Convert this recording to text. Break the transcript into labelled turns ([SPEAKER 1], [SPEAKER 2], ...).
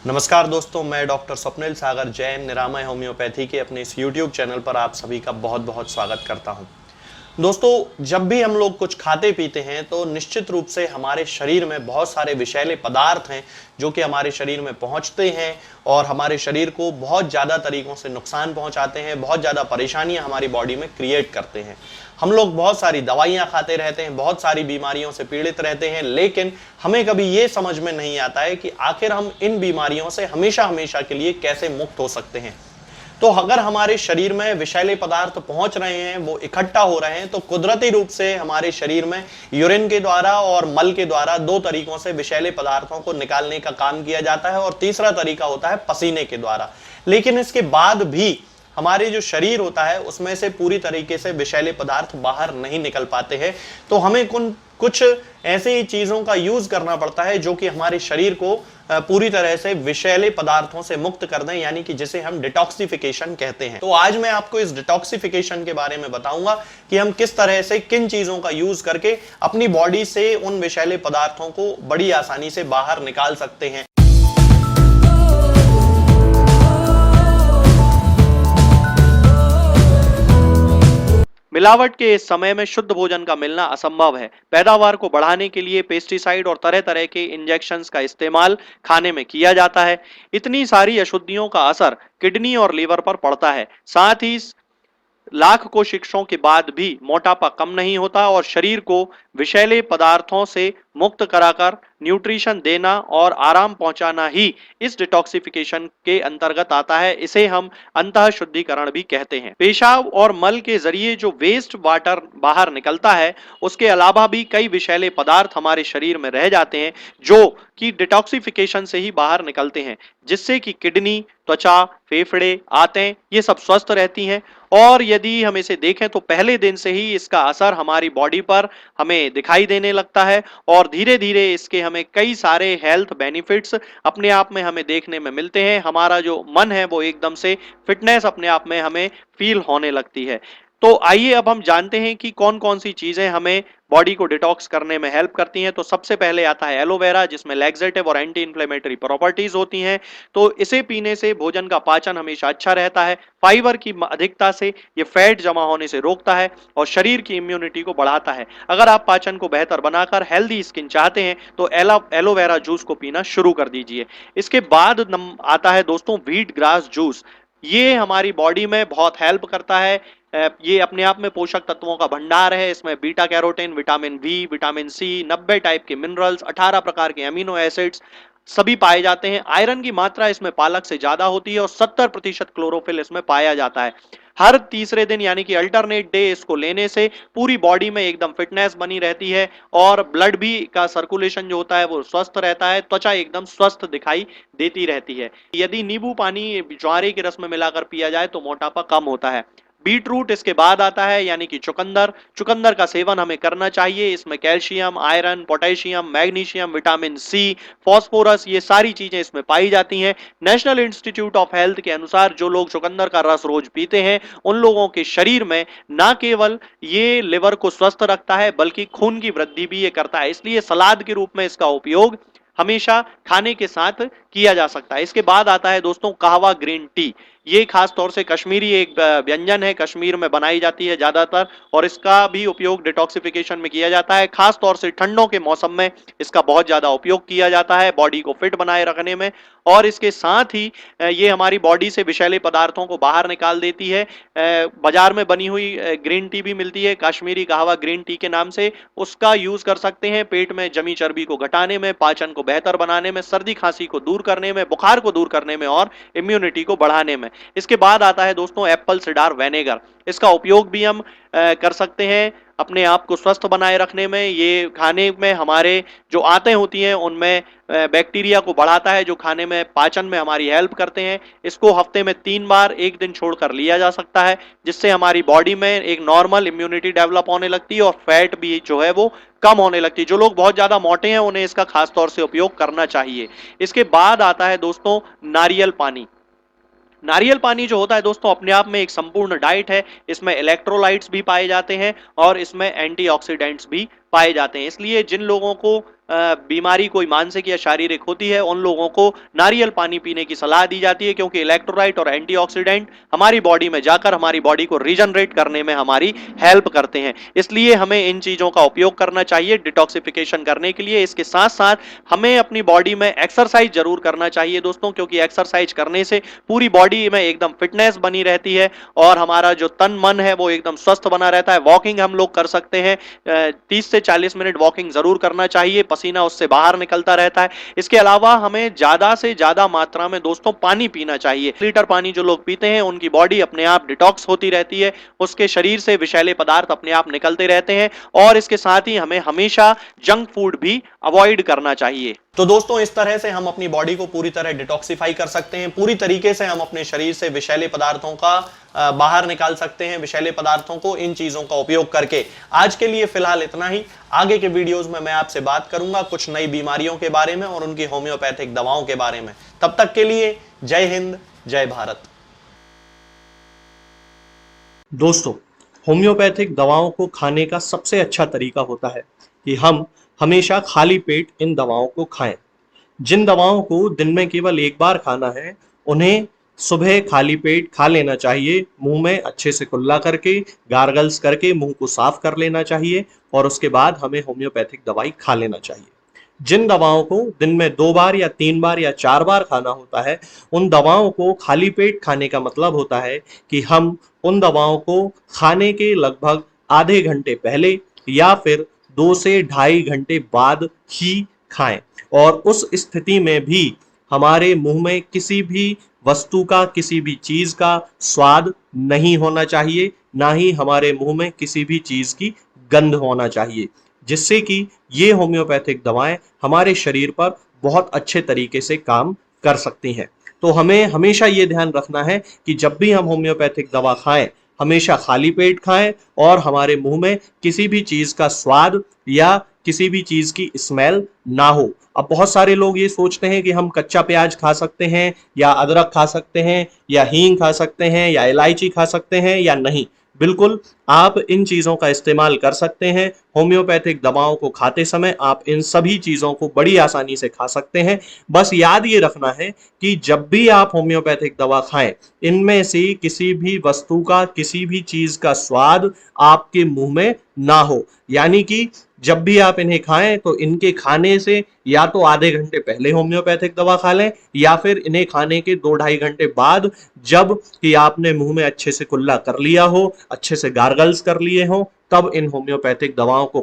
[SPEAKER 1] नमस्कार दोस्तों, मैं डॉक्टर स्वप्निल सागर जैन निरामय होम्योपैथी के अपने इस YouTube चैनल पर आप सभी का बहुत बहुत स्वागत करता हूं। दोस्तों, जब भी हम लोग कुछ खाते पीते हैं तो निश्चित रूप से हमारे शरीर में बहुत सारे विषैले पदार्थ हैं जो कि हमारे शरीर में पहुंचते हैं और हमारे शरीर को बहुत ज़्यादा तरीकों से नुकसान पहुंचाते हैं, बहुत ज़्यादा परेशानियां हमारी बॉडी में क्रिएट करते हैं। हम लोग बहुत सारी दवाइयां खाते रहते हैं, बहुत सारी बीमारियों से पीड़ित रहते हैं, लेकिन हमें कभी ये समझ में नहीं आता है कि आखिर हम इन बीमारियों से हमेशा हमेशा के लिए कैसे मुक्त हो सकते हैं। तो अगर हमारे शरीर में विषैले पदार्थ पहुंच रहे हैं, वो इकट्ठा हो रहे हैं, तो कुदरती रूप से हमारे शरीर में यूरिन के द्वारा और मल के द्वारा दो तरीकों से विषैले पदार्थों को निकालने का काम किया जाता है और तीसरा तरीका होता है पसीने के द्वारा। लेकिन इसके बाद भी हमारे जो शरीर होता है उसमें से पूरी तरीके से विषैले पदार्थ बाहर नहीं निकल पाते हैं। तो हमें कुछ ऐसी चीजों का यूज करना पड़ता है जो कि हमारे शरीर को पूरी तरह से विषैले पदार्थों से मुक्त कर दें, यानी कि जिसे हम डिटॉक्सिफिकेशन कहते हैं। तो आज मैं आपको इस डिटॉक्सिफिकेशन के बारे में बताऊंगा कि हम किस तरह से किन चीजों का यूज करके अपनी बॉडी से उन विषैले पदार्थों को बड़ी आसानी से बाहर निकाल सकते हैं। मिलावट के इस समय में शुद्ध भोजन का मिलना असंभव है। पैदावार को बढ़ाने के लिए पेस्टिसाइड और तरह तरह के इंजेक्शंस का इस्तेमाल खाने में किया जाता है। इतनी सारी अशुद्धियों का असर किडनी और लीवर पर पड़ता है। साथ ही लाख कोशिशों के बाद भी मोटापा कम नहीं होता और शरीर को विषैले पदार्थों से मुक्त कराकर न्यूट्रिशन देना और आराम पहुंचाना ही इस डिटॉक्सिफिकेशन के अंतर्गत आता है। इसे हम अंतः शुद्धिकरण भी कहते हैं। पेशाब और मल के जरिए जो वेस्ट वाटर बाहर निकलता है, उसके अलावा भी कई विषैले पदार्थ हमारे शरीर में रह जाते हैं जो कि डिटॉक्सिफिकेशन से ही बाहर निकलते हैं, जिससे कि किडनी, त्वचा, फेफड़े, आंतें ये सब स्वस्थ रहती हैं। और यदि हम इसे देखें तो पहले दिन से ही इसका असर हमारी बॉडी पर हमें दिखाई देने लगता है और धीरे धीरे इसके हमें कई सारे हेल्थ बेनिफिट्स अपने आप में हमें देखने में मिलते हैं। हमारा जो मन है वो एकदम से फिटनेस अपने आप में हमें फील होने लगती है। तो आइए अब हम जानते हैं कि कौन कौन सी चीजें हमें बॉडी को डिटॉक्स करने में हेल्प करती हैं। तो सबसे पहले आता है एलोवेरा, जिसमें लैक्सेटिव और एंटी इंफ्लेमेटरी प्रॉपर्टीज होती हैं। तो इसे पीने से भोजन का पाचन हमेशा अच्छा रहता है। फाइबर की अधिकता से ये फैट जमा होने से रोकता है और शरीर की इम्यूनिटी को बढ़ाता है। अगर आप पाचन को बेहतर बनाकर हेल्दी स्किन चाहते हैं तो एलोवेरा जूस को पीना शुरू कर दीजिए। इसके बाद आता है दोस्तों व्हीट ग्रास जूस। ये हमारी बॉडी में बहुत हेल्प करता है। ये अपने आप में पोषक तत्वों का भंडार है। इसमें beta carotene, vitamin B, vitamin C, 90 type के मिनरल्स, 18 प्रकार के अमीनो एसिड्स सभी पाए जाते हैं। आयरन की मात्रा इसमें पालक से ज्यादा होती है और 70% क्लोरोफिल इसमें पाया जाता है। हर तीसरे दिन यानी कि अल्टरनेट डे इसको लेने से पूरी बॉडी में एकदम फिटनेस बनी रहती है और ब्लड भी का सर्कुलेशन जो होता है वो स्वस्थ रहता है। त्वचा एकदम स्वस्थ दिखाई देती रहती है। यदि नींबू पानी ज्वारे के रस में मिलाकर पिया जाए तो मोटापा कम होता है। बीट रूट इसके बाद आता है, यानी कि चुकंदर। चुकंदर का सेवन हमें करना चाहिए। इसमें calcium, iron, potassium, magnesium, vitamin C, phosphorus ये सारी चीजें इसमें पाई जाती हैं। नेशनल इंस्टीट्यूट ऑफ हेल्थ के अनुसार जो लोग चुकंदर का रस रोज पीते हैं उन लोगों के शरीर में ना केवल ये लिवर को स्वस्थ रखता है बल्कि खून की वृद्धि भी ये करता है। इसलिए सलाद के रूप में इसका उपयोग हमेशा खाने के साथ किया जा सकता है। इसके बाद आता है दोस्तों कहवा ग्रीन टी। ये खास तौर से कश्मीरी एक व्यंजन है, कश्मीर में बनाई जाती है ज्यादातर और इसका भी उपयोग डिटॉक्सिफिकेशन में किया जाता है। खास तौर से ठंडों के मौसम में इसका बहुत ज्यादा उपयोग किया जाता है बॉडी को फिट बनाए रखने में। और इसके साथ ही ये हमारी बॉडी से विषैले पदार्थों को बाहर निकाल देती है। बाजार में बनी हुई ग्रीन टी भी मिलती है काश्मीरी कहवा ग्रीन टी के नाम से, उसका यूज कर सकते हैं पेट में जमी चर्बी को घटाने में, पाचन को बेहतर बनाने में, सर्दी खांसी को दूर करने में, बुखार को दूर करने में और इम्यूनिटी को बढ़ाने में। इसके बाद आता है दोस्तों एप्पल सिडार विनेगर। इसका उपयोग भी हम कर सकते हैं अपने आप को स्वस्थ बनाए रखने में। ये खाने में हमारे जो आंतें होती हैं उनमें बैक्टीरिया को बढ़ाता है जो खाने में पाचन में हमारी हेल्प करते हैं। इसको हफ्ते में 3 बार एक दिन छोड़कर लिया जा सकता है, जिससे हमारी बॉडी में एक नॉर्मल इम्यूनिटी डेवलप होने लगती है और फैट भी जो है वो कम होने लगती है। जो लोग बहुत ज्यादा मोटे हैं उन्हें इसका खास तौर से उपयोग करना चाहिए। इसके बाद आता है दोस्तों नारियल पानी। नारियल पानी जो होता है दोस्तों अपने आप में एक संपूर्ण डाइट है। इसमें इलेक्ट्रोलाइट्स भी पाए जाते हैं और इसमें एंटीऑक्सीडेंट्स भी पाए जाते हैं। इसलिए जिन लोगों को बीमारी कोई मानसिक या शारीरिक होती है, उन लोगों को नारियल पानी पीने की सलाह दी जाती है, क्योंकि इलेक्ट्रोलाइट और एंटीऑक्सीडेंट हमारी बॉडी में जाकर हमारी बॉडी को रीजनरेट करने में हमारी हेल्प करते हैं। इसलिए हमें इन चीजों का उपयोग करना चाहिए डिटॉक्सिफिकेशन करने के लिए। इसके साथ साथ हमें अपनी बॉडी में एक्सरसाइज जरूर करना चाहिए दोस्तों, क्योंकि एक्सरसाइज करने से पूरी बॉडी में एकदम फिटनेस बनी रहती है और हमारा जो तन मन है वो एकदम स्वस्थ बना रहता है। वॉकिंग हम लोग कर सकते हैं, 30 से 40 मिनट वॉकिंग जरूर करना चाहिए, पसीना उससे बाहर निकलता रहता है। इसके अलावा हमें ज्यादा से ज्यादा मात्रा में दोस्तों पानी पीना चाहिए। लीटर पानी जो लोग पीते हैं उनकी बॉडी अपने आप डिटॉक्स होती रहती है, उसके शरीर से विषैले पदार्थ अपने आप निकलते रहते हैं। और इसके साथ ही हमें हमेशा जंक फूड भी अवॉइड करना चाहिए। तो दोस्तों इस तरह से हम अपनी बॉडी को पूरी तरह डिटॉक्सिफाई कर सकते हैं, पूरी तरीके से हम अपने शरीर से विषैले पदार्थों का बाहर निकाल सकते हैं, विषैले पदार्थों को इन चीजों का उपयोग करके। आज के लिए फिलहाल इतना ही। आगे के वीडियोस में मैं आपसे बात करूंगा कुछ नई बीमारियों के बारे में और उनकी होम्योपैथिक दवाओं के बारे में। तब तक के लिए जय हिंद, जय भारत। दोस्तों, होम्योपैथिक दवाओं को खाने का सबसे अच्छा तरीका होता है कि हम हमेशा खाली पेट इन दवाओं को खाएं। जिन दवाओं को दिन में केवल एक बार खाना है, उन्हें सुबह खाली पेट खा लेना चाहिए, मुंह में अच्छे से कुल्ला करके, गार्गल्स करके मुंह को साफ कर लेना चाहिए और उसके बाद हमें होम्योपैथिक दवाई खा लेना चाहिए। जिन दवाओं को दिन में 2 बार या 3 बार या 4 बार खाना होता है, उन दवाओं को खाली पेट खाने का मतलब होता है कि हम उन दवाओं को खाने के लगभग आधे घंटे पहले या फिर 2 से ढाई घंटे बाद ही खाएं। और उस स्थिति में भी हमारे मुंह में किसी भी वस्तु का, किसी भी चीज का स्वाद नहीं होना चाहिए, ना ही हमारे मुंह में किसी भी चीज की गंध होना चाहिए, जिससे कि ये होम्योपैथिक दवाएं हमारे शरीर पर बहुत अच्छे तरीके से काम कर सकती हैं। तो हमें हमेशा ये ध्यान रखना है कि जब भी हम होम्योपैथिक दवा खाएं, हमेशा खाली पेट खाएं और हमारे मुंह में किसी भी चीज का स्वाद या किसी भी चीज की स्मेल ना हो। अब बहुत सारे लोग ये सोचते हैं कि हम कच्चा प्याज खा सकते हैं या अदरक खा सकते हैं या हींग खा सकते हैं या इलायची खा सकते हैं या नहीं। बिल्कुल, आप इन चीजों का इस्तेमाल कर सकते हैं। होम्योपैथिक दवाओं को खाते समय आप इन सभी चीजों को बड़ी आसानी से खा सकते हैं। बस याद ये रखना है कि जब भी आप होम्योपैथिक दवा खाएं, इनमें से किसी भी वस्तु का, किसी भी चीज का स्वाद आपके मुंह में ना हो। यानी कि जब भी आप इन्हें खाएं तो इनके खाने से या तो आधे घंटे पहले होम्योपैथिक दवा खा लें या फिर इन्हें खाने के 2-ढाई घंटे बाद, जब कि आपने मुंह में अच्छे से कुल्ला कर लिया हो, अच्छे से गार्गल्स कर लिए हो, तब इन होम्योपैथिक दवाओं को